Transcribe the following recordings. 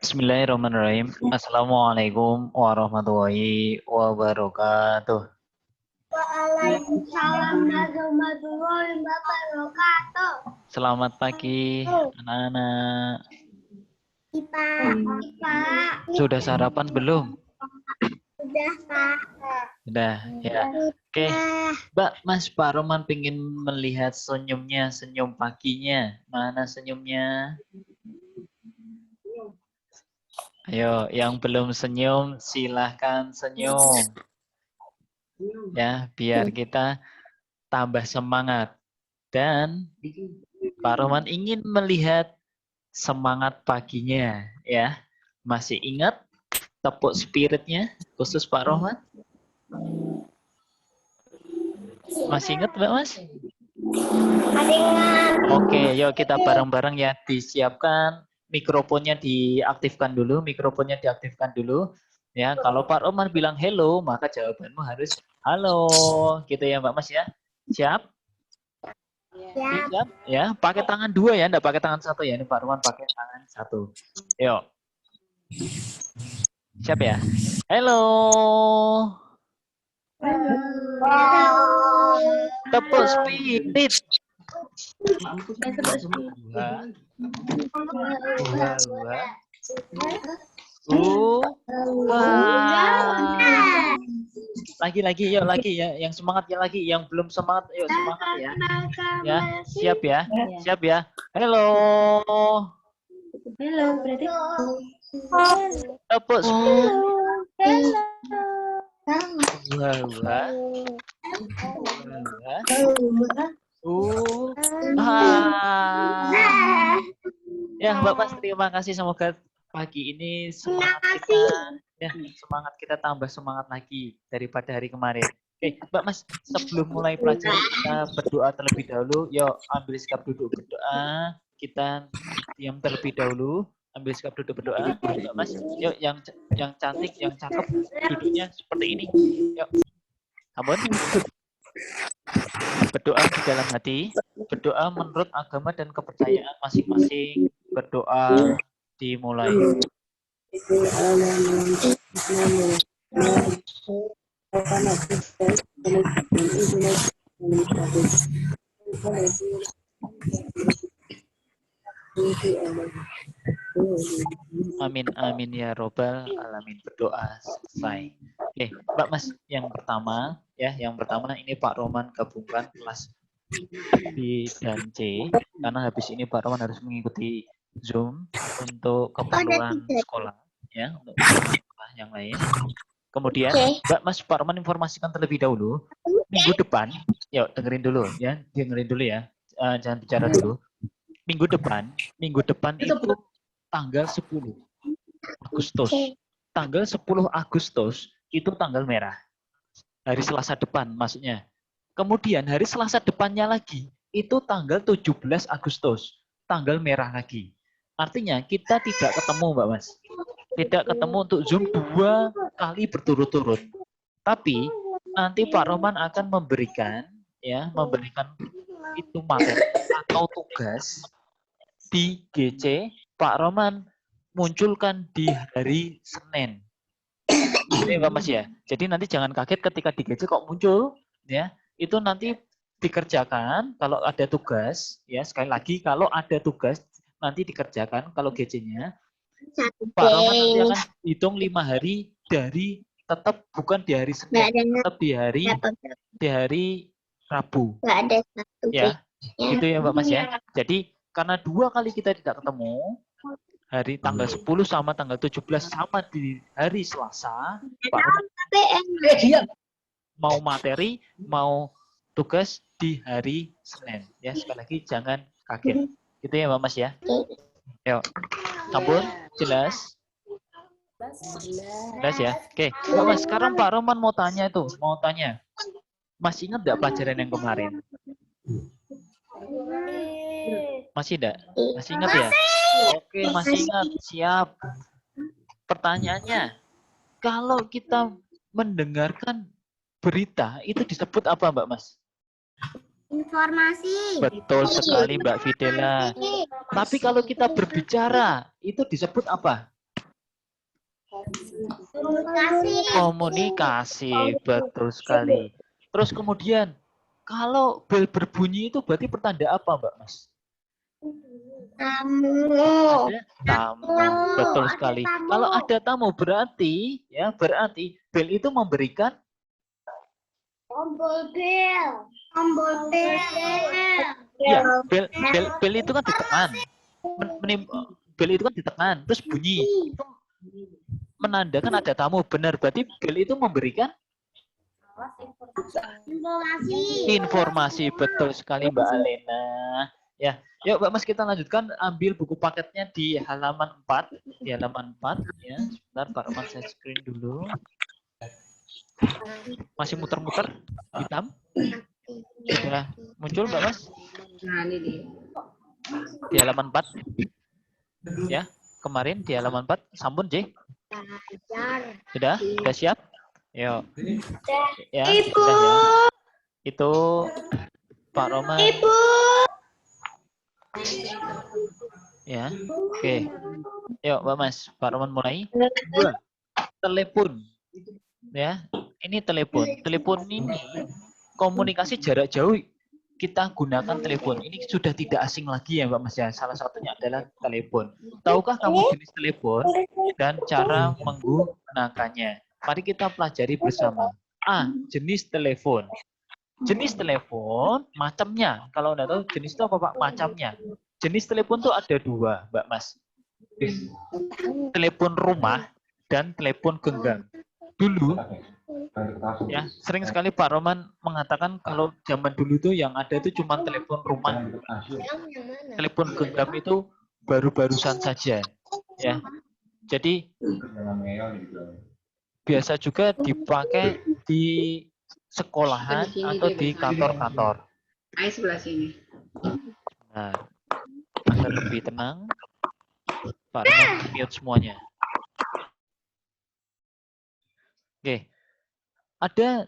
Bismillahirrahmanirrahim. Assalamualaikum warahmatullahi wabarakatuh. Waalaikumsalam warahmatullahi wabarakatuh. Selamat pagi, anak-anak. Pak. Sudah sarapan belum? Sudah, Pak. Sudah, ya. Oke, Mas Pak Roman pengen melihat senyumnya, senyum paginya. Mana senyumnya? Ayo, yang belum senyum, silahkan senyum. Ya, biar kita tambah semangat. Dan Pak Roman ingin melihat semangat paginya, ya. Masih ingat tepuk spiritnya khusus Pak Roman? Masih ingat, Mbak Mas? Oke, yuk kita bareng-bareng ya. Disiapkan mikrofonnya, diaktifkan dulu. Ya, kalau Pak Roman bilang hello, maka jawabanmu harus halo, gitu ya, Mbak Mas ya. Siap? Siap? Ya, pakai tangan dua ya, enggak pakai tangan satu ya. Ini Pak Roman pakai tangan satu. Yuk. Siap ya? Hello. Tepuk spirit. Lagi, yuk lagi ya. Yang semangat ya lagi. Yang belum semangat, yuk semangat ya. Ya, siap ya. Siap ya. Hello. Hello, berarti. Tepuk spirit. Ya, Mbak Mas, terima kasih. Semoga pagi ini semangat kita tambah semangat lagi daripada hari kemarin. Oke, Mbak Mas, sebelum mulai pelajaran kita berdoa terlebih dahulu. Yuk, ambil sikap duduk berdoa. Kita diam terlebih dahulu. Ambil sikap duduk berdoa, Mbak Mas. Yuk, yang cantik, yang cakep, duduknya seperti ini. Yuk, ampun. Berdoa di dalam hati, berdoa menurut agama dan kepercayaan masing-masing. Berdoa dimulai. Amin, amin ya robbal alamin. Berdoa selesai. Oke, Mbak Mas, yang pertama ini Pak Roman gabungkan kelas B dan C karena habis ini Pak Roman harus mengikuti Zoom untuk keperluan sekolah, ya, untuk sekolah yang lain. Kemudian Mbak Mas, Pak Roman informasikan terlebih dahulu minggu depan, yuk dengerin dulu ya, jangan bicara dulu. Minggu depan itu tanggal 10 Agustus. Tanggal 10 Agustus itu tanggal merah. Hari Selasa depan maksudnya. Kemudian hari Selasa depannya lagi itu tanggal 17 Agustus. Tanggal merah lagi. Artinya kita tidak ketemu, Mbak Mas. Tidak ketemu untuk Zoom 2 kali berturut-turut. Tapi nanti Pak Roman akan memberikan itu materi atau tugas di GC. Pak Roman munculkan di hari Senin. Ini Mbak Mas ya. Jadi nanti jangan kaget ketika di GC kok muncul, ya. Itu nanti dikerjakan kalau ada tugas, ya. Sekali lagi kalau ada tugas nanti dikerjakan kalau GC-nya. Pak Roman nanti akan hitung 5 hari dari tetap bukan di hari Senin, tetap di hari Rabu. Ya. Gitu ya Mbak Mas ya. Jadi karena 2 kali kita tidak ketemu, hari tanggal 10 sama tanggal 17 sama di hari Selasa, Pak mau materi, mau tugas di hari Senin. Ya, sekali lagi jangan kaget. Gitu ya Mbak Mas ya. Yuk, ampun, jelas? Jelas ya? Oke, Mbak Mas, sekarang Pak Roman mau tanya. Masih ingat nggak pelajaran yang kemarin? Masih enggak? Masih ingat ya? Oke, masih ingat. Siap. Pertanyaannya, kalau kita mendengarkan berita, itu disebut apa, Mbak Mas? Informasi. Betul sekali, Mbak Fidela. Tapi kalau kita berbicara, itu disebut apa? Komunikasi. Komunikasi, betul sekali. Terus kemudian, kalau bel berbunyi itu berarti pertanda apa, Mbak Mas? Tamu. Ada tamu, betul sekali. Kalau ada tamu berarti, ya berarti bel itu memberikan Tombol bel. Tombol bel. ya bel itu kan ditekan. Bel itu kan ditekan, terus bunyi. Itu menandakan ada tamu, benar. Berarti bel itu memberikan Informasi. informasi, betul sekali Mbak Alena. Ya, yuk Mbak Mas kita lanjutkan, ambil buku paketnya di halaman 4. Di halaman 4 ya. Sebentar Pak Roman saya screen dulu. Masih muter-muter hitam. Sudah muncul Mbak Mas? Nah, ini dia. Di halaman 4. Ya, kemarin di halaman 4 sampun J. Sudah siap? Yuk. Ya, Ibu. sudah ya. Itu Pak Roman. Ibu. Ya, oke. Yuk Mbak Mas, Pak Roman mulai. 2. Telepon. Ya, ini telepon. Telepon ini komunikasi jarak jauh kita gunakan telepon. Ini sudah tidak asing lagi ya Mbak Mas ya. Salah satunya adalah telepon. Tahukah kamu jenis telepon dan cara menggunakannya? Mari kita pelajari bersama. A. Jenis telepon. Jenis telepon, macamnya. Kalau Anda tahu jenis itu apa Pak? Macamnya. Jenis telepon itu ada 2, Mbak Mas. Telepon rumah dan telepon genggam. Dulu, ya sering sekali Pak Roman mengatakan kalau zaman dulu tuh yang ada itu cuma telepon rumah. Telepon genggam itu baru-barusan saja. Ya, jadi biasa juga dipakai di sekolahan atau di kantor-kantor. Ayo sebelah sini. Nah, agar lebih tenang, Pak Roman mute semuanya. Oke, ada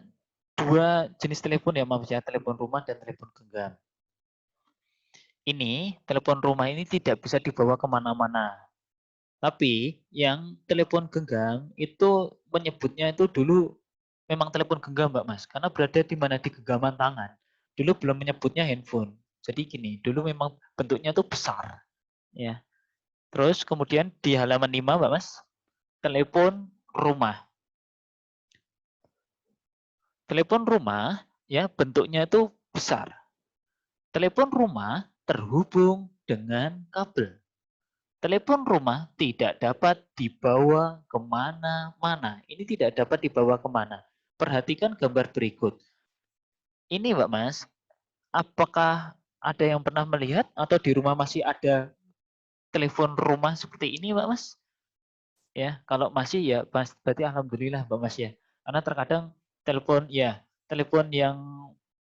2 jenis telepon ya, maaf ya, telepon rumah dan telepon genggam. Ini, telepon rumah ini tidak bisa dibawa kemana-mana. Tapi, yang telepon genggam itu menyebutnya itu dulu memang telepon genggam, Mbak Mas. Karena berada di mana? Di genggaman tangan. Dulu belum menyebutnya handphone. Jadi gini, dulu memang bentuknya itu besar. Ya. Terus kemudian di halaman 5, Mbak Mas, telepon rumah. Telepon rumah ya bentuknya itu besar. Telepon rumah terhubung dengan kabel. Telepon rumah tidak dapat dibawa kemana-mana. Ini tidak dapat dibawa kemana. Perhatikan gambar berikut. Ini Mbak Mas, apakah ada yang pernah melihat atau di rumah masih ada telepon rumah seperti ini Mbak Mas? Ya, kalau masih ya berarti alhamdulillah Mbak Mas ya. Karena terkadang telepon yang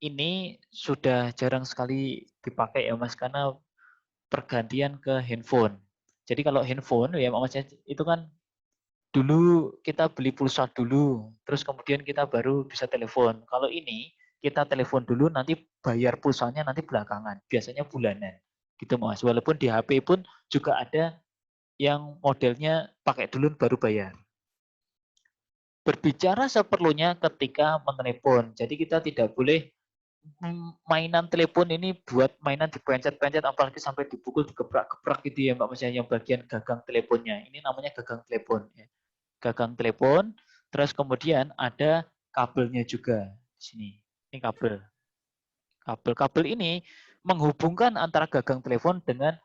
ini sudah jarang sekali dipakai ya Mas karena pergantian ke handphone. Jadi kalau handphone ya Mas itu kan dulu kita beli pulsa dulu, terus kemudian kita baru bisa telepon. Kalau ini kita telepon dulu nanti bayar pulsanya nanti belakangan, biasanya bulanan. Gitu Mas. Walaupun di HP pun juga ada yang modelnya pakai dulu baru bayar. Berbicara seperlunya ketika menelepon. Jadi kita tidak boleh mainan telepon ini buat mainan dipencet-pencet apalagi sampai dipukul digebrak-gebrak gitu ya Mbak Mas yang bagian gagang teleponnya. Ini namanya gagang telepon ya. Gagang telepon, terus kemudian ada kabelnya juga di sini. Ini kabel. Kabel ini menghubungkan antara gagang telepon dengan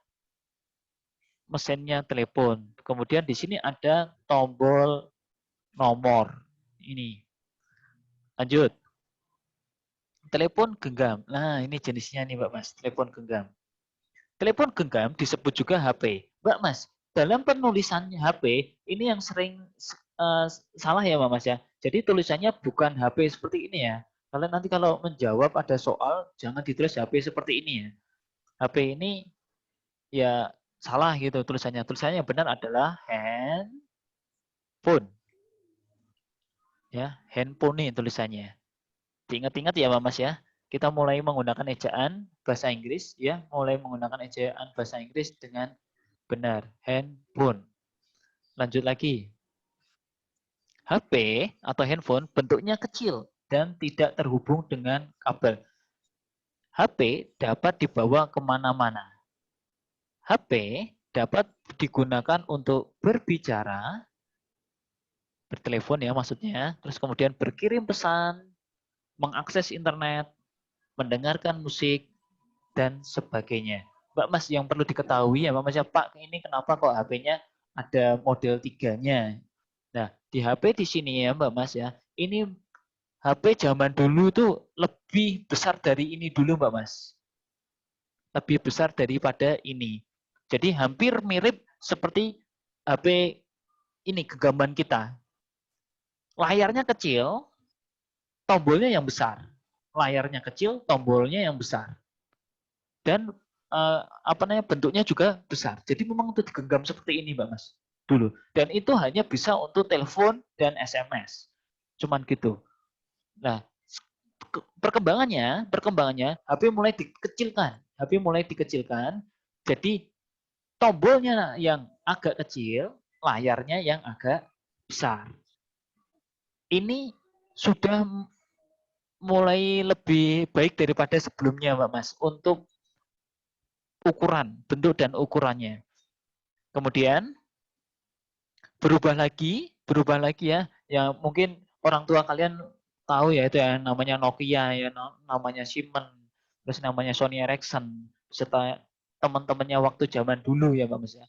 mesinnya telepon. Kemudian di sini ada tombol nomor. Ini. Lanjut. Telepon genggam. Nah, ini jenisnya nih Mbak Mas, telepon genggam. Telepon genggam disebut juga HP. Mbak Mas, dalam penulisannya HP, ini yang sering salah ya Mbak Mas ya. Jadi tulisannya bukan HP seperti ini ya. Kalian nanti kalau menjawab ada soal, jangan ditulis HP seperti ini ya. HP ini ya salah gitu tulisannya. Tulisannya yang benar adalah handphone. Ya, handphone nih tulisannya. Diingat-ingat ya Mbak Mas ya. Kita mulai menggunakan ejaan bahasa Inggris ya, mulai menggunakan ejaan bahasa Inggris dengan benar, handphone. Lanjut lagi. HP atau handphone bentuknya kecil dan tidak terhubung dengan kabel. HP dapat dibawa kemana-mana. HP dapat digunakan untuk berbicara, bertelepon ya maksudnya, terus kemudian berkirim pesan, mengakses internet, mendengarkan musik, dan sebagainya. Mbak Mas, yang perlu diketahui ya Mbak Mas ya, Pak, ini kenapa kok HP-nya ada model 3-nya? Nah, di HP di sini ya Mbak Mas ya, ini HP zaman dulu tuh lebih besar dari ini dulu Mbak Mas. Lebih besar daripada ini. Jadi hampir mirip seperti HP ini genggaman kita. Layarnya kecil, tombolnya yang besar. Layarnya kecil, tombolnya yang besar. Dan bentuknya juga besar. Jadi memang untuk digenggam seperti ini, Mbak Mas. Dulu. Dan itu hanya bisa untuk telepon dan SMS. Cuman gitu. Nah, perkembangannya HP mulai dikecilkan. HP mulai dikecilkan. Jadi tombolnya yang agak kecil, layarnya yang agak besar. Ini sudah mulai lebih baik daripada sebelumnya, Mbak Mas, untuk ukuran, bentuk dan ukurannya. Kemudian berubah lagi ya, ya mungkin orang tua kalian tahu ya itu ya namanya Nokia ya, namanya Siemens, terus namanya Sony Ericsson, serta teman-temannya waktu zaman dulu ya Mbak Mas ya.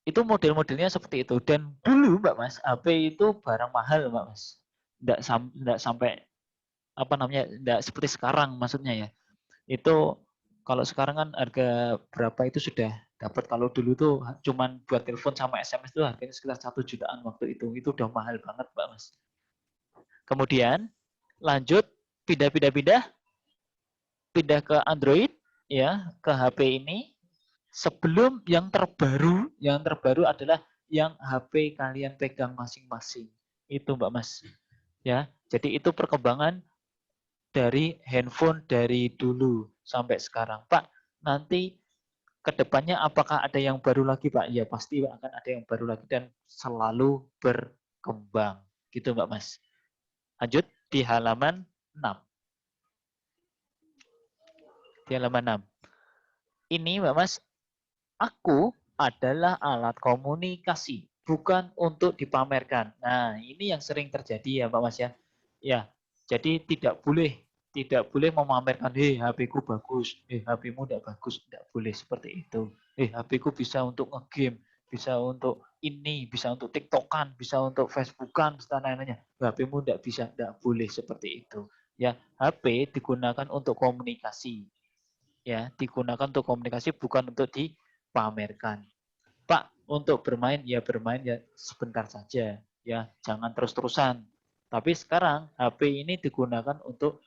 Itu model-modelnya seperti itu. Dan dulu Mbak Mas, HP itu barang mahal Mbak Mas. Enggak sampai enggak seperti sekarang maksudnya ya. Itu kalau sekarang kan harga berapa itu sudah dapat. Kalau dulu tuh cuman buat telepon sama SMS itu harganya sekitar 1 jutaan waktu itu. Itu udah mahal banget Mbak Mas. Kemudian lanjut pindah ke Android ya, ke HP ini. Sebelum yang terbaru adalah yang HP kalian pegang masing-masing. Itu Mbak Mas. Ya, jadi itu perkembangan dari handphone dari dulu sampai sekarang. Pak, nanti ke depannya apakah ada yang baru lagi, Pak? Ya, pasti akan ada yang baru lagi dan selalu berkembang. Gitu, Mbak Mas. Lanjut di halaman 6. Di halaman 6. Ini, Mbak Mas, aku adalah alat komunikasi, bukan untuk dipamerkan. Nah, ini yang sering terjadi ya, Mbak Mas ya. Ya, jadi tidak boleh memamerkan, HP ku bagus, HP-mu tidak bagus, tidak boleh seperti itu. HP ku bisa untuk nge-game, bisa untuk ini, bisa untuk TikTokan, bisa untuk Facebookan, dan lain-lainnya. HP-mu tidak bisa, tidak boleh seperti itu. Ya, HP digunakan untuk komunikasi. Ya, digunakan untuk komunikasi bukan untuk dipamerkan. Pak, untuk bermain ya sebentar saja, ya jangan terus-terusan. Tapi sekarang HP ini digunakan untuk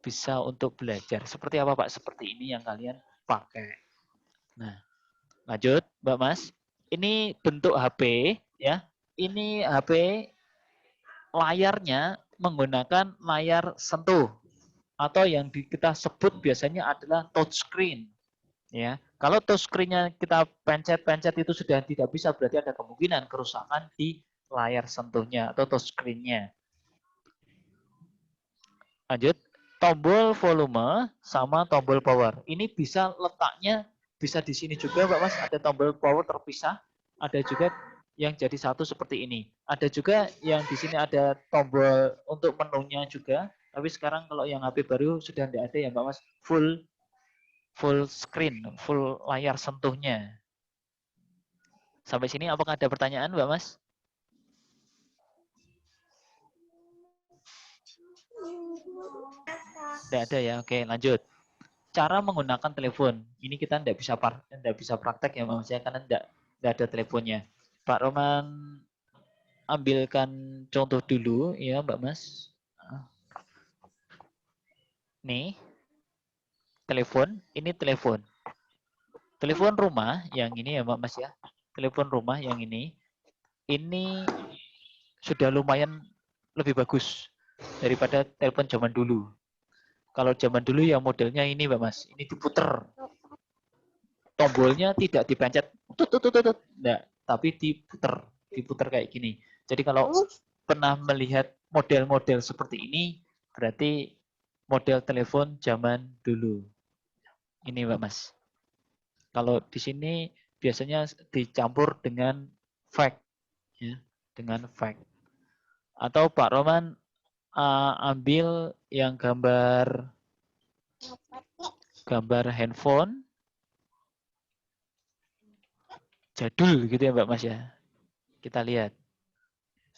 bisa untuk belajar. Seperti apa Pak? Seperti ini yang kalian pakai. Nah, lanjut Mbak Mas. Ini bentuk HP ya. Ini HP layarnya menggunakan layar sentuh atau yang kita sebut biasanya adalah touchscreen. Ya, kalau touchscreen-nya kita pencet-pencet itu sudah tidak bisa, berarti ada kemungkinan kerusakan di layar sentuhnya atau touchscreen-nya. Lanjut, tombol volume sama tombol power. Ini bisa letaknya bisa di sini juga, Pak Mas. Ada tombol power terpisah, ada juga yang jadi satu seperti ini. Ada juga yang di sini ada tombol untuk menunya juga. Tapi sekarang kalau yang HP baru sudah tidak ada ya, Pak Mas. Full screen, full layar sentuhnya. Sampai sini apakah ada pertanyaan, Mbak Mas? Tidak ada ya. Oke, lanjut. Cara menggunakan telepon. Ini kita tidak bisa praktek ya, Mbak Mas ya, karena tidak ada teleponnya. Pak Roman ambilkan contoh dulu ya, Mbak Mas. Nih, telepon. Ini telepon. Telepon rumah yang ini ya, Mbak Mas ya. Telepon rumah yang ini sudah lumayan lebih bagus daripada telepon zaman dulu. Kalau zaman dulu ya modelnya ini Mbak Mas, ini diputer. Tombolnya tidak dipencet, enggak, tapi diputer kayak gini. Jadi kalau pernah melihat model-model seperti ini, berarti model telepon zaman dulu. Ini Mbak Mas. Kalau di sini biasanya dicampur dengan fax, ya, dengan fax. Atau Pak Roman ambil yang gambar handphone jadul gitu ya Mbak Mas ya. Kita lihat.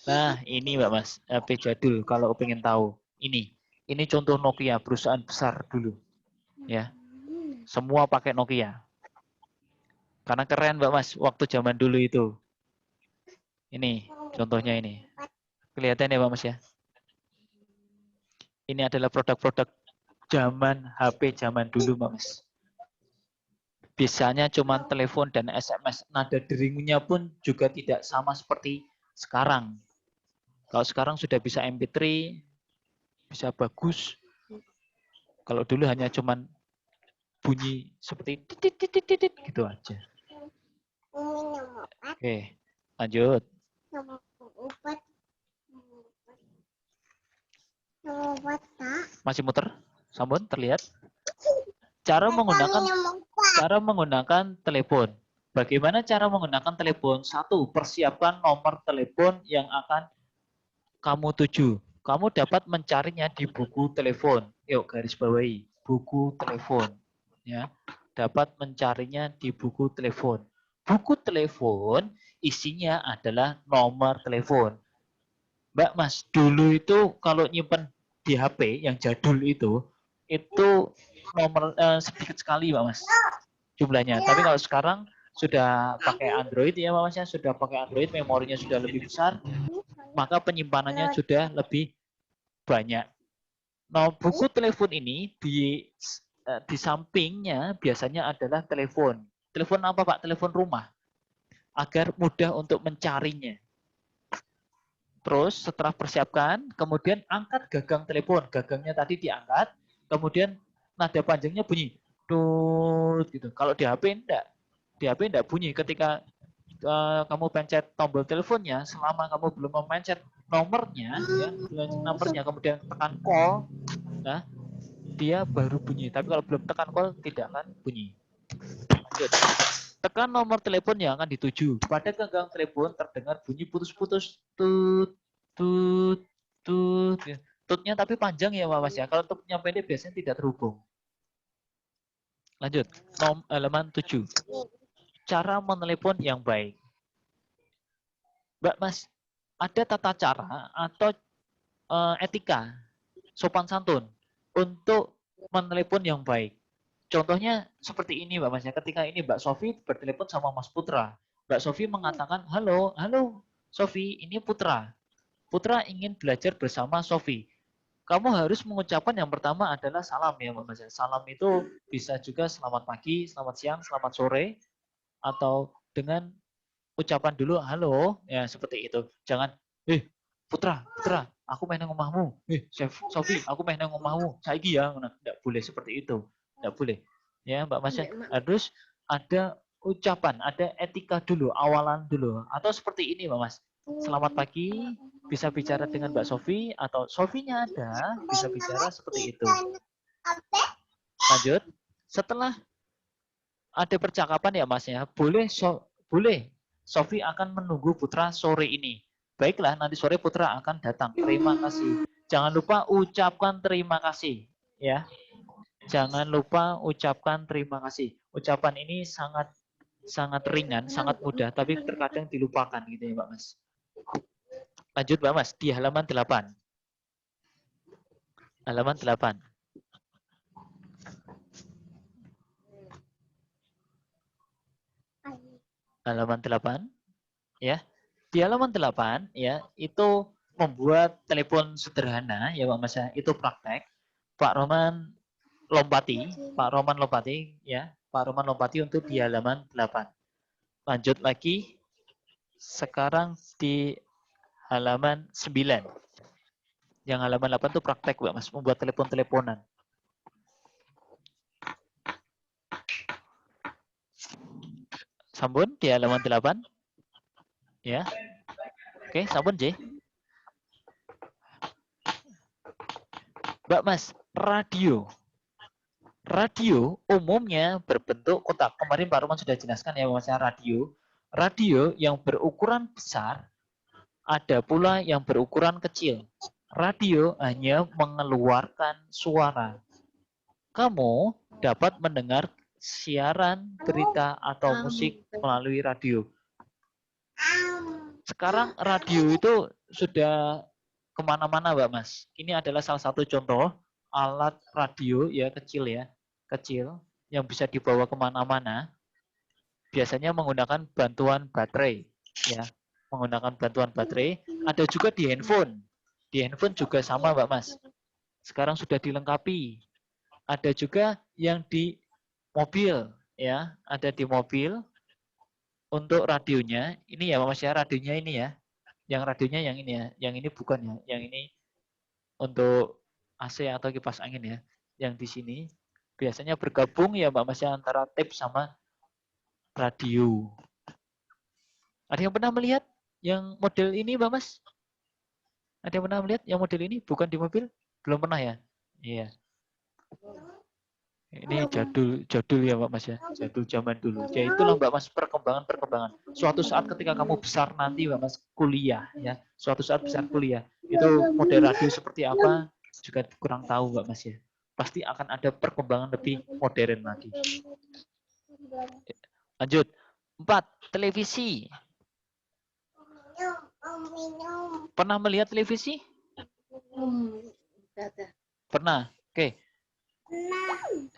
Nah, ini Mbak Mas, HP jadul kalau pengen tahu. Ini contoh Nokia, perusahaan besar dulu. Ya. Semua pakai Nokia. Karena keren Mbak Mas, waktu zaman dulu itu. Ini contohnya ini. Kelihatan ya Mbak Mas ya. Ini adalah produk-produk zaman HP zaman dulu Mbak Mas. Biasanya cuma telepon dan SMS. Nada deringnya pun juga tidak sama seperti sekarang. Kalau sekarang sudah bisa MP3, bisa bagus. Kalau dulu hanya cuman bunyi seperti titit gitu aja. Oke, lanjut. Masih muter? Sambun terlihat? Cara menggunakan telepon. Bagaimana cara menggunakan telepon? 1. Persiapkan nomor telepon yang akan kamu tuju. Kamu dapat mencarinya di buku telepon. Yuk garis bawahi, buku telepon. Ya, dapat mencarinya di buku telepon. Buku telepon isinya adalah nomor telepon. Mbak Mas, dulu itu kalau nyimpen di HP yang jadul itu nomor sedikit sekali Mbak Mas jumlahnya. Tapi kalau sekarang sudah pakai Android ya Mbak Mas ya, sudah pakai Android, memorinya sudah lebih besar, maka penyimpanannya sudah lebih banyak. Nah, buku telepon ini di sampingnya biasanya adalah telepon. Telepon apa Pak? Telepon rumah. Agar mudah untuk mencarinya. Terus setelah persiapkan, kemudian angkat gagang telepon. Gagangnya tadi diangkat, kemudian nada panjangnya bunyi. Tut gitu. Kalau di HP enggak. Di HP enggak bunyi. Ketika kamu pencet tombol teleponnya, selama kamu belum memencet nomornya, ya, nomornya kemudian tekan call, nah, dia baru bunyi. Tapi kalau belum tekan call, tidak akan bunyi. Lanjut. Tekan nomor telepon yang akan dituju. Pada gagang telepon terdengar bunyi putus-putus. Tut, tut, tut. Tutnya tapi panjang ya Mas ya. Kalau tutnya pendek biasanya tidak terhubung. Lanjut. Halaman 7. Cara menelepon yang baik. Mbak Mas, ada tata cara atau etika sopan santun untuk menelepon yang baik. Contohnya seperti ini Mbak Mas ya. Ketika ini Mbak Sofi bertelepon sama Mas Putra. Mbak Sofi mengatakan, halo Sofi, ini Putra. Putra ingin belajar bersama Sofi. Kamu harus mengucapkan yang pertama adalah salam ya Mbak Mas. Salam itu bisa juga selamat pagi, selamat siang, selamat sore. Atau dengan ucapan dulu halo, ya seperti itu. Jangan, Putra, aku main nang omahmu. Sofi, aku main nang omahmu. Saiki ya, enggak boleh seperti itu. Enggak boleh. Ya, Mbak Mas, harus ada ucapan, ada etika dulu, awalan dulu. Atau seperti ini, Mbak Mas. Selamat pagi, bisa bicara dengan Mbak Sofi atau Sofinya ada, bisa bicara seperti itu. Lanjut. Setelah ada percakapan ya Mas ya, boleh Sofi akan menunggu Putra sore ini. Baiklah, nanti sore Putra akan datang. Terima kasih. Jangan lupa ucapkan terima kasih. Ya, jangan lupa ucapkan terima kasih. Ucapan ini sangat ringan, sangat mudah, tapi terkadang dilupakan gitu ya Mbak Mas. Lanjut Mbak Mas, di halaman 8. Halaman 8. Halaman 8. Ya. Di halaman 8 ya, itu membuat telepon sederhana ya Pak Mas ya, itu praktek. Pak Roman lompati ya. Pak Roman lompati untuk di halaman 8. Lanjut lagi. Sekarang di halaman 9. Yang halaman 8 itu praktek Pak Mas, membuat telepon-teleponan. Sambun di halaman 8. Ya. Oke, sambun J. Mbak Mas, radio. Radio umumnya berbentuk kotak. Kemarin Pak Roman sudah jelaskan ya masalah radio. Radio yang berukuran besar, ada pula yang berukuran kecil. Radio hanya mengeluarkan suara. Kamu dapat mendengar siaran berita atau musik melalui radio. Sekarang radio itu sudah kemana-mana, Mbak Mas. Ini adalah salah satu contoh alat radio ya kecil, yang bisa dibawa kemana-mana. Biasanya menggunakan bantuan baterai, ya, menggunakan bantuan baterai. Ada juga di handphone. Di handphone juga sama, Mbak Mas. Sekarang sudah dilengkapi. Ada juga yang di mobil, ya, ada di mobil. Untuk radionya, ini ya Mas ya, radionya ini ya. Yang radionya yang ini ya, yang ini bukan ya. Yang ini untuk AC atau kipas angin ya. Yang di sini biasanya bergabung ya Mbak Mas ya, antara tape sama radio. Ada yang pernah melihat yang model ini Mbak Mas? Ada yang pernah melihat yang model ini bukan di mobil? Belum pernah ya? Iya. Ini jadul ya Mbak Mas ya, jadul zaman dulu. Ya itulah Mbak Mas perkembangan. Suatu saat ketika kamu besar nanti Mbak Mas kuliah ya, suatu saat besar kuliah, itu model radio seperti apa juga kurang tahu Mbak Mas ya. Pasti akan ada perkembangan lebih modern lagi. Lanjut. 4. Televisi. Pernah melihat televisi? Pernah. Oke.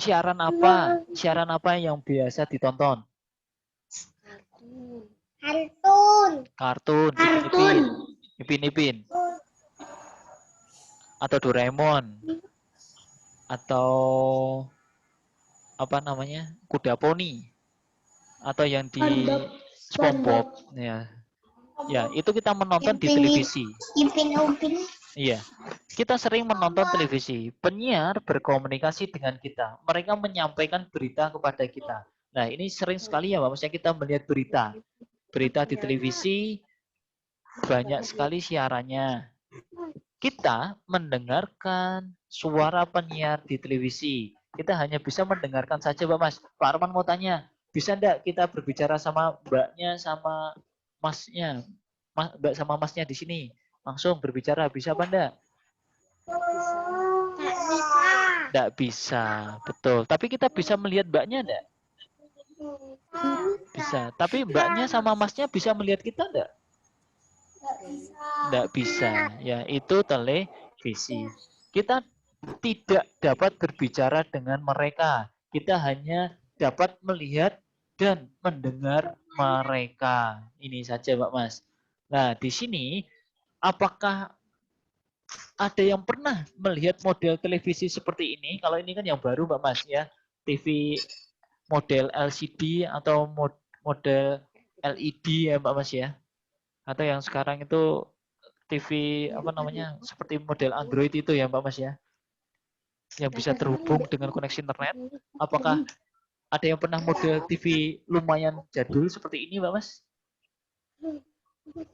Siaran apa? Siaran apa yang biasa ditonton? Kartun. Ipin. Atau Doraemon. Atau apa namanya? Kuda poni. Atau yang di SpongeBob ya. Ya, itu kita menonton di televisi. Iya. Kita sering menonton televisi. Penyiar berkomunikasi dengan kita. Mereka menyampaikan berita kepada kita. Nah, ini sering sekali ya, maksudnya kita melihat berita. Berita di televisi banyak sekali siarannya. Kita mendengarkan suara penyiar di televisi. Kita hanya bisa mendengarkan saja, Pak Mas. Pak Arman mau tanya, bisa enggak kita berbicara sama mbaknya sama masnya? Mbak sama masnya di sini. Langsung berbicara, bisa apa enggak? Enggak bisa, betul. Tapi kita bisa melihat mbaknya enggak? Bisa. Tapi mbaknya sama masnya bisa melihat kita enggak? Enggak bisa. Ya, itu televisi. Kita tidak dapat berbicara dengan mereka. Kita hanya dapat melihat dan mendengar mereka. Ini saja, Pak Mas. Nah, di sini apakah ada yang pernah melihat model televisi seperti ini? Kalau ini kan yang baru, Pak Mas ya. TV model LCD atau model LED ya, Pak Mas ya. Atau yang sekarang itu TV apa namanya? Seperti model Android itu ya, Pak Mas ya. Yang bisa terhubung dengan koneksi internet. Apakah ada yang pernah model TV lumayan jadul seperti ini, Pak Mas?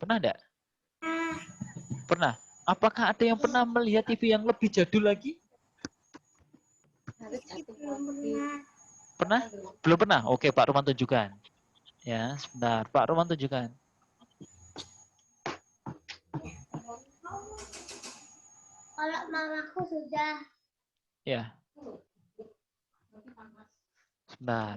Pernah enggak? Pernah. Apakah ada yang pernah melihat TV yang lebih jadul lagi? Pernah? Belum pernah? Oke, Pak Roman tunjukkan. Ya, sebentar. Pak Roman tunjukkan. Kalau mamaku sudah. Ya. Sebentar.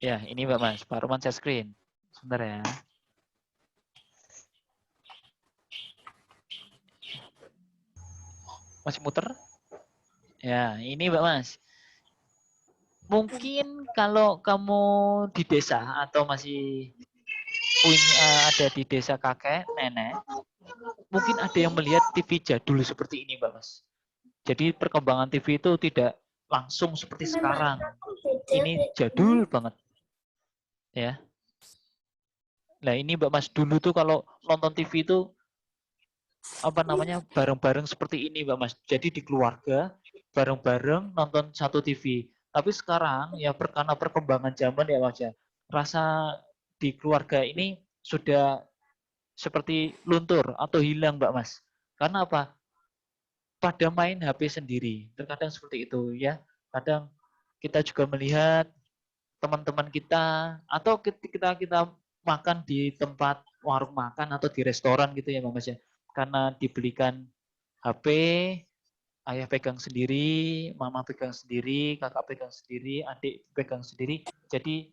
Ya, ini Mbak Mas. Pak Roman share screen. Sebentar ya. Masih muter? Ya, ini Mbak Mas. Mungkin kalau kamu di desa atau masih ada di desa kakek, nenek, mungkin ada yang melihat TV jadul seperti ini, Mbak Mas. Jadi perkembangan TV itu tidak langsung seperti sekarang. Ini jadul banget. Ya. Nah, ini Mbak Mas, dulu tuh kalau nonton TV itu apa namanya bareng-bareng seperti ini Mbak Mas. Jadi di keluarga bareng-bareng nonton satu TV. Tapi sekarang ya karena perkembangan zaman ya Mas ya, rasa di keluarga ini sudah seperti luntur atau hilang Mbak Mas. Karena apa? Pada main HP sendiri. Terkadang seperti itu ya. Kadang kita juga melihat teman-teman kita atau ketika kita makan di tempat warung makan atau di restoran gitu ya Mas ya. Karena dibelikan HP, ayah pegang sendiri, mama pegang sendiri, kakak pegang sendiri, adik pegang sendiri. Jadi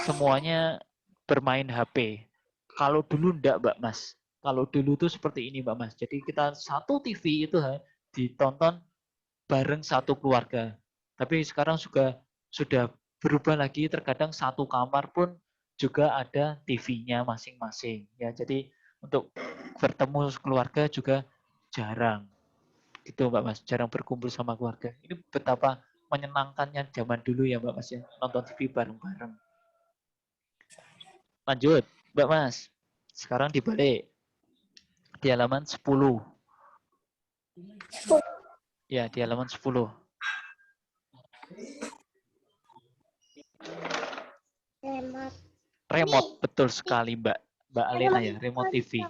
semuanya bermain HP. Kalau dulu enggak Mbak Mas. Kalau dulu tuh seperti ini Mbak Mas. Jadi kita satu TV itu ditonton bareng satu keluarga. Tapi sekarang juga sudah berubah lagi. Terkadang satu kamar pun juga ada TV-nya masing-masing. Ya, jadi untuk bertemu keluarga juga jarang. Gitu Mbak Mas, jarang berkumpul sama keluarga. Ini betapa menyenangkannya zaman dulu ya Mbak Mas ya, nonton TV bareng-bareng. Lanjut, Mbak Mas. Sekarang dibalik. Di halaman 10. Ya, di halaman 10. Remote. Remote, betul sekali Mbak Alena ya, remote TV.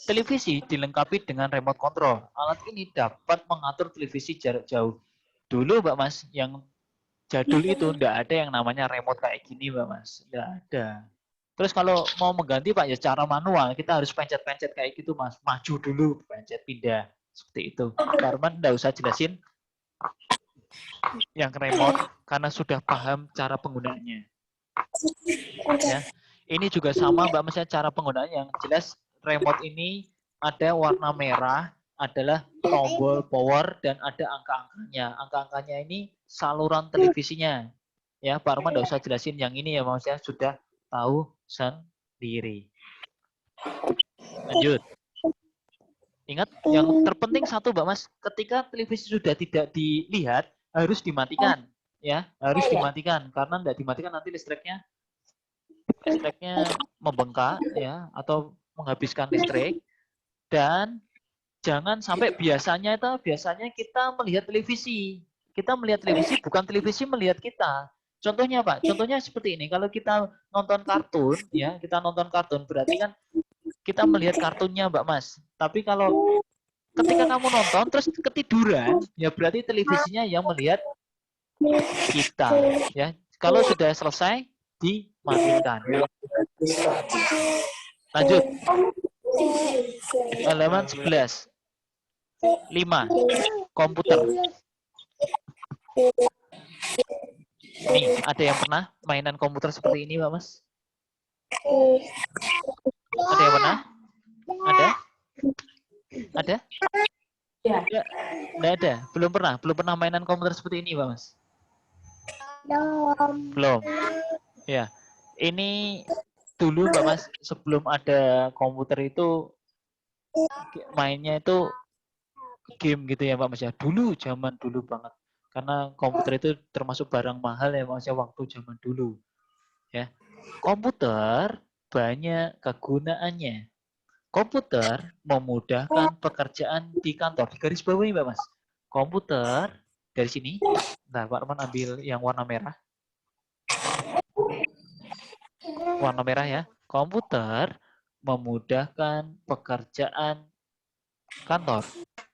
Televisi dilengkapi dengan remote control. Alat ini dapat mengatur televisi jarak jauh. Dulu Mbak Mas, yang jadul itu enggak ada yang namanya remote kayak gini Mbak Mas. Enggak ada. Terus kalau mau mengganti Pak ya cara manual, kita harus pencet-pencet kayak gitu Mas. Maju dulu, pencet pindah. Seperti itu. Pak Arman enggak usah jelasin yang remote karena sudah paham cara penggunaannya. Ya. Ini juga sama Mbak Mas, cara penggunaannya yang jelas remote ini ada warna merah adalah tombol power dan ada angka-angkanya. Angka-angkanya ini saluran televisinya. Ya, Pak Arman enggak usah jelasin yang ini ya Mas ya, sudah tahu sendiri. Lanjut. Ingat, yang terpenting satu Mbak Mas, ketika televisi sudah tidak dilihat harus dimatikan, ya, harus dimatikan karena tidak dimatikan nanti listriknya membengkak ya atau menghabiskan listrik. Dan jangan sampai biasanya kita melihat televisi. Kita melihat televisi bukan televisi melihat kita. Contohnya Pak, contohnya seperti ini. Kalau kita nonton kartun ya, kita nonton kartun berarti kan kita melihat kartunnya Mbak Mas. Tapi kalau ketika kamu nonton terus ketiduran, ya berarti televisinya yang melihat kita ya. Kalau sudah selesai dimatikan. Lanjut. Halaman 11. 5. Komputer. Nih, ada yang pernah mainan komputer seperti ini, Mbak Mas? Ada yang pernah? Ada? Ada? Ya. Nggak ada. Belum pernah mainan komputer seperti ini, Mbak Mas? Belum. Ya. Ini dulu Mbak Mas, sebelum ada komputer itu mainnya itu game gitu ya Mbak Mas ya. Dulu, zaman dulu banget. Karena komputer itu termasuk barang mahal ya Mbak Mas ya, waktu zaman dulu. Ya. Komputer banyak kegunaannya. Komputer memudahkan pekerjaan di kantor. Di garis bawahi Mbak Mas. Komputer dari sini. Nah, Pak Arman ambil yang warna merah. Warna merah ya. Komputer memudahkan pekerjaan kantor.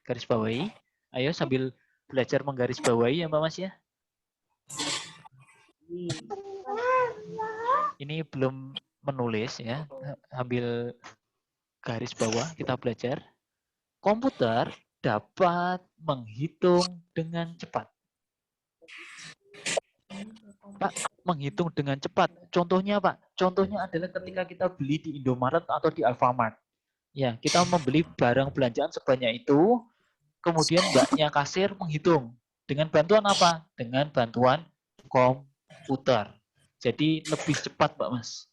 Garis bawahi. Ayo sambil belajar menggaris bawahi ya Mbak Mas ya. Ini belum menulis ya. Ambil garis bawah kita belajar. Komputer dapat menghitung dengan cepat. Pak, menghitung dengan cepat. Contohnya Pak, contohnya adalah ketika kita beli di Indomaret atau di Alfamart. Ya, kita membeli barang belanjaan sebanyak itu, kemudian mbaknya kasir menghitung. Dengan bantuan apa? Dengan bantuan komputer. Jadi lebih cepat Mbak Mas.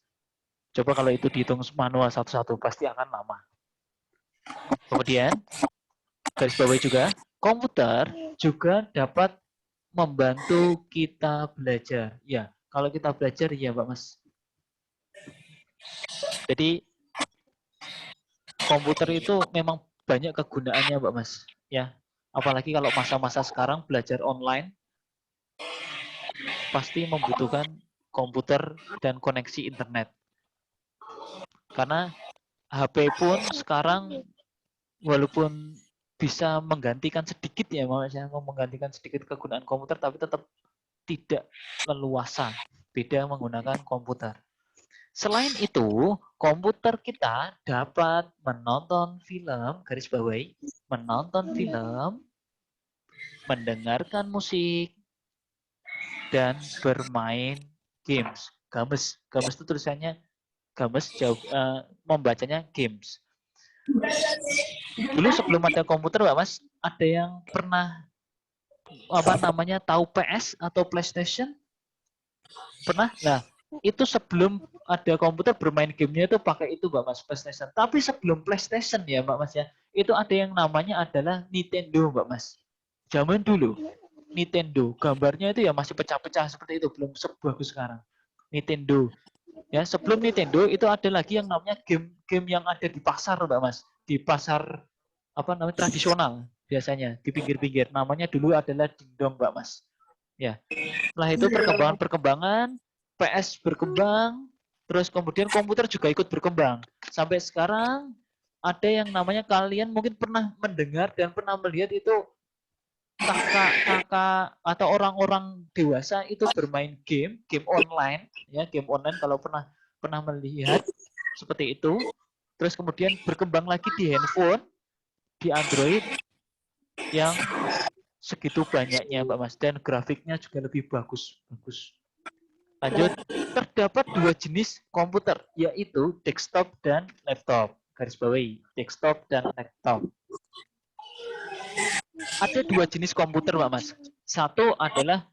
Coba kalau itu dihitung manual satu-satu, pasti akan lama. Kemudian, garis bawah juga, komputer juga dapat membantu kita belajar. Ya, kalau kita belajar ya Mbak Mas. Jadi komputer itu memang banyak kegunaannya Mbak Mas. Ya, apalagi kalau masa-masa sekarang belajar online pasti membutuhkan komputer dan koneksi internet. Karena HP pun sekarang walaupun bisa menggantikan sedikit ya Mas ya, menggantikan sedikit kegunaan komputer tapi tetap tidak leluasa. Beda menggunakan komputer. Selain itu, komputer kita dapat menonton film, garis bawahi, menonton film, mendengarkan musik, dan bermain games. Games itu tulisannya games, membacanya games. Dulu sebelum ada komputer, Pak Mas, ada yang pernah tahu PS atau PlayStation? Pernah? Nah, itu sebelum ada komputer bermain gamenya itu pakai itu Mbak Mas, PlayStation. Tapi sebelum PlayStation ya Mbak Mas ya, itu ada yang namanya adalah Nintendo Mbak Mas. Zaman dulu Nintendo, gambarnya itu ya masih pecah-pecah seperti itu, belum sebagus sekarang. Nintendo. Ya, sebelum Nintendo itu ada lagi yang namanya game-game yang ada di pasar Mbak Mas. Di pasar tradisional biasanya di pinggir-pinggir. Namanya dulu adalah dingdong Mbak Mas. Ya. Setelah itu perkembangan PS berkembang, terus kemudian komputer juga ikut berkembang. Sampai sekarang ada yang namanya kalian mungkin pernah mendengar dan pernah melihat itu kakak atau orang-orang dewasa itu bermain game online, ya game online kalau pernah melihat seperti itu. Terus kemudian berkembang lagi di handphone, di Android yang segitu banyaknya Mbak Mas, dan grafiknya juga lebih bagus. Lanjut, terdapat dua jenis komputer, yaitu desktop dan laptop. Garis bawahi, desktop dan laptop. Ada dua jenis komputer Mbak Mas. Satu adalah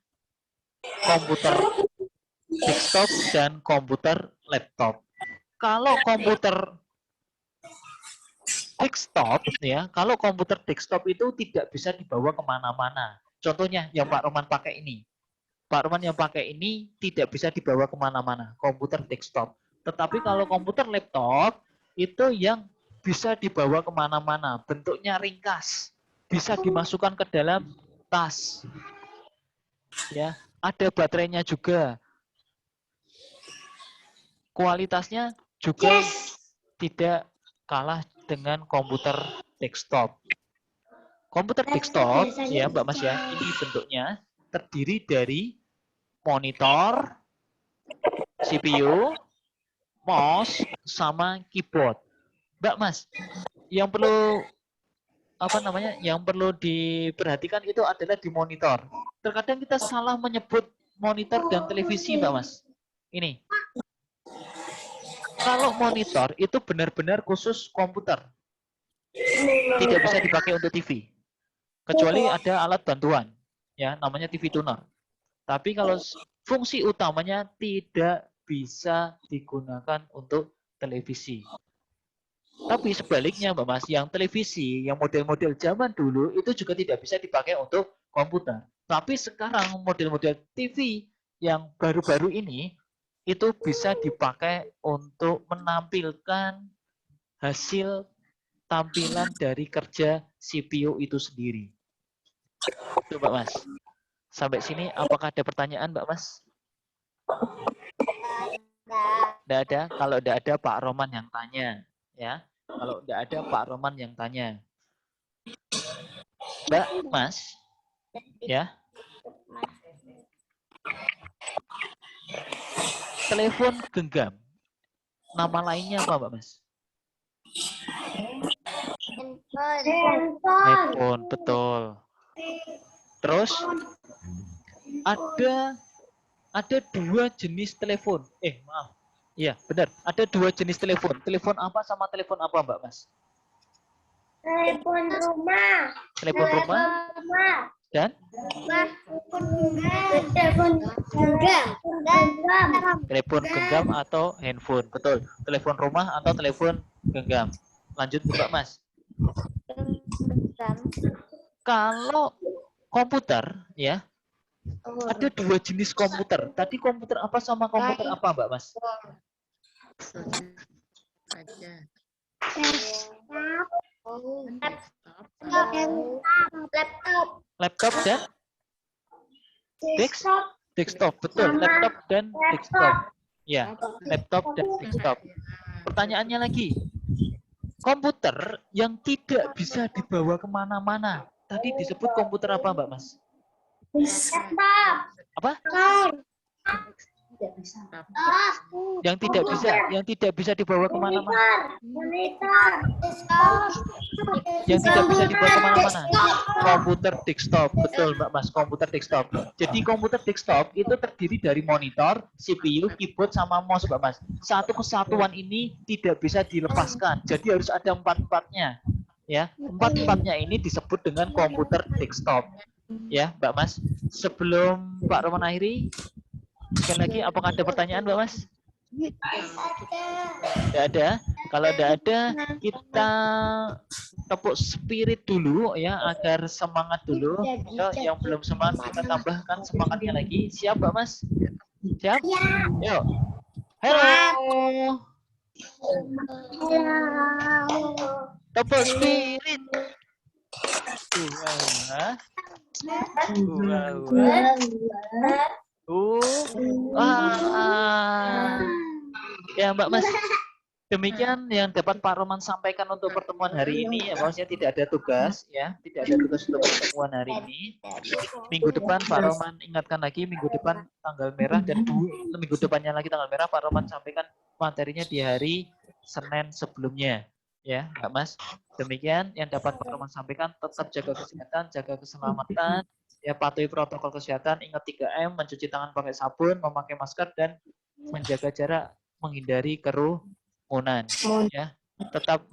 komputer desktop dan komputer laptop. Kalau komputer desktop ya, kalau komputer desktop itu tidak bisa dibawa kemana-mana. Contohnya yang Pak Roman pakai ini. Pak Roman yang pakai ini tidak bisa dibawa kemana-mana, komputer desktop. Tetapi kalau komputer laptop itu yang bisa dibawa kemana-mana, bentuknya ringkas, bisa dimasukkan ke dalam tas. Ya, ada baterainya juga. Kualitasnya juga tidak kalah dengan komputer desktop. Komputer desktop ya Mbak Mas ya, ini bentuknya terdiri dari monitor, CPU, mouse, sama keyboard. Mbak Mas, yang perlu yang perlu diperhatikan itu adalah di monitor. Terkadang kita salah menyebut monitor dan televisi Mbak Mas. Ini. Kalau monitor itu benar-benar khusus komputer. Tidak bisa dipakai untuk TV. Kecuali ada alat bantuan, ya namanya TV tuner. Tapi kalau fungsi utamanya tidak bisa digunakan untuk televisi. Tapi sebaliknya Mbak Mas, yang televisi, yang model-model zaman dulu itu juga tidak bisa dipakai untuk komputer. Tapi sekarang model-model TV yang baru-baru ini itu bisa dipakai untuk menampilkan hasil tampilan dari kerja CPU itu sendiri. Itu Mbak Mas. Sampai sini apakah ada pertanyaan Mbak Mas? Tidak ada. Kalau tidak ada Pak Roman yang tanya. Ya, kalau tidak ada Pak Roman yang tanya. Mbak Mas, ya. Telepon genggam. Nama lainnya apa Mbak Mas? Handphone, betul. Terus ada dua jenis telepon. Maaf. Iya, benar. Ada dua jenis telepon. Telepon apa sama telepon apa, Mbak Mas? Telepon rumah. Telepon rumah. Dan? Telepon genggam. Telepon genggam atau handphone. Betul. Telepon rumah atau telepon genggam. Lanjut, Mbak Mas. Kalau komputer, ya, ada dua jenis komputer. Tadi komputer apa sama komputer apa, Mbak Mas? Laptop dan desktop. Betul, laptop dan desktop. Ya, laptop dan desktop. Pertanyaannya lagi, komputer yang tidak bisa dibawa kemana-mana. Tadi disebut komputer apa, Mbak Mas? Laptop. Apa? Yang tidak bisa dibawa kemana-mana. Monitor. Yang tidak bisa dibawa kemana-mana. Komputer desktop, betul Mbak Mas, komputer desktop. Jadi komputer desktop itu terdiri dari monitor, CPU, keyboard, sama mouse Mbak Mas. Satu kesatuan ini tidak bisa dilepaskan. Jadi harus ada empat-empatnya. Ya, empat-empatnya ini disebut dengan komputer desktop. Ya, Mbak Mas. Sebelum Pak Roman akhiri, sekali lagi, apakah ada pertanyaan, Mbak Mas? Tidak ada. Kalau tidak ada, kita tepuk spirit dulu ya, agar semangat dulu. Ya, yang belum semangat kita tambahkan semangatnya lagi. Siap, Mbak Mas? Siap? Yuk. Halo. Tepuk spirit. Ya Mbak Mas, demikian yang dapat Pak Roman sampaikan untuk pertemuan hari ini. Ya, maksudnya tidak ada tugas, ya, tidak ada tugas untuk pertemuan hari ini. Minggu depan Pak Roman ingatkan lagi, minggu depan tanggal merah, dan minggu depannya lagi tanggal merah. Pak Roman sampaikan materinya di hari Senin sebelumnya, ya Mbak Mas. Demikian yang dapat Pak Roman sampaikan. Tetap jaga kesehatan, jaga keselamatan. Ya, patuhi protokol kesehatan, ingat 3M, mencuci tangan pakai sabun, memakai masker, dan menjaga jarak, menghindari kerumunan. Ya, tetap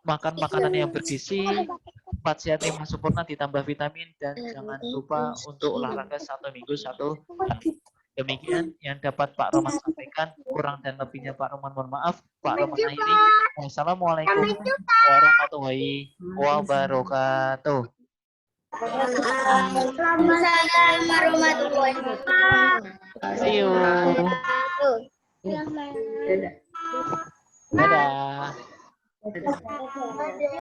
makan makanan yang bergizi, 4 sehat 5 sempurna ditambah vitamin, dan jangan lupa untuk olahraga 1 minggu 1 kali. Demikian yang dapat Pak Roman sampaikan. Kurang dan lebihnya Pak Roman mohon maaf. Pak Roman akhiri. Wassalamualaikum warahmatullahi wabarakatuh. Waalaikumsalam warahmatullahi wabarakatuh. See you. Dadah. Dadah. Dadah.